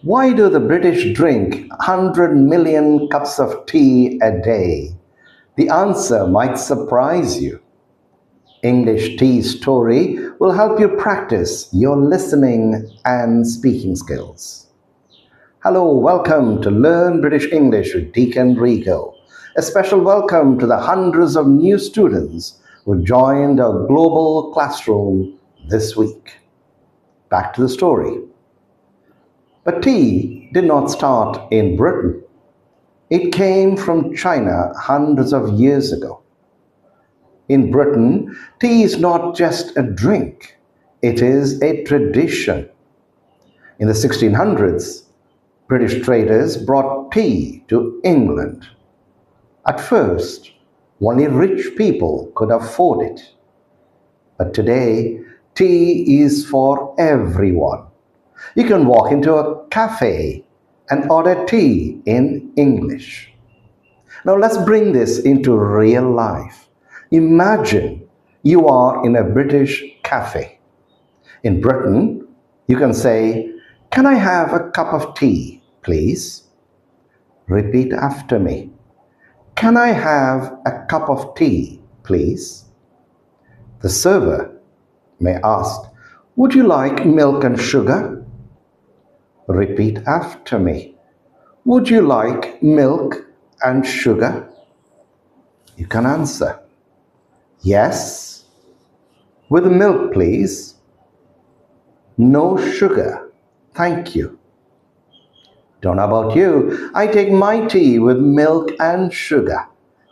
Why do the British drink 100 million cups of tea a day? The answer might surprise you. English Tea Story will help you practice your listening and speaking skills. Hello, welcome to Learn British English with Deacon Rigo. A special welcome to the hundreds of new students who joined our global classroom this week. Back to the story. But tea did not start in Britain. It came from China hundreds of years ago. In Britain, tea is not just a drink, it is a tradition. In the 1600s, British traders brought tea to England. At first, only rich people could afford it. But today, tea is for everyone. You can walk into a cafe and order tea in English. Now let's bring this into real life. Imagine you are in a British cafe. In Britain, you can say, "Can I have a cup of tea, please?" Repeat after me. "Can I have a cup of tea, please?" The server may ask, "Would you like milk and sugar?" Repeat after me. "Would you like milk and sugar?" You can answer, "Yes." "With milk, please." "No sugar, thank you." Don't know about you, I take my tea with milk and sugar.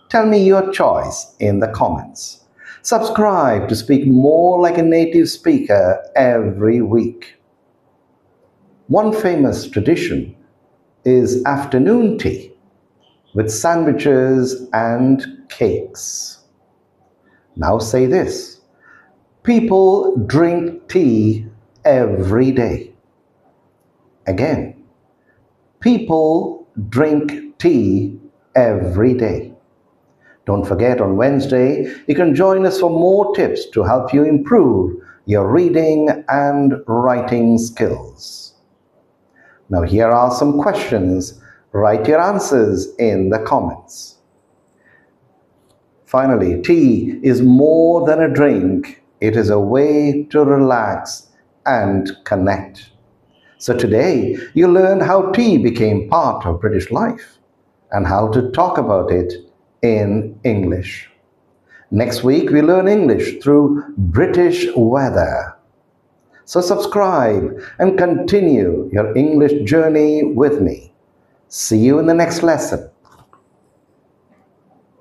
Tell me your choice in the comments. Subscribe to speak more like a native speaker every week. One famous tradition is afternoon tea with sandwiches and cakes. Now say this: people drink tea every day. Again, people drink tea every day. Don't forget, on Wednesday, you can join us for more tips to help you improve your reading and writing skills. Now, here are some questions. Write your answers in the comments. Finally, tea is more than a drink. It is a way to relax and connect. So today, you learned how tea became part of British life and how to talk about it in English. Next week, we learn English through British weather. So subscribe and continue your English journey with me. See you in the next lesson.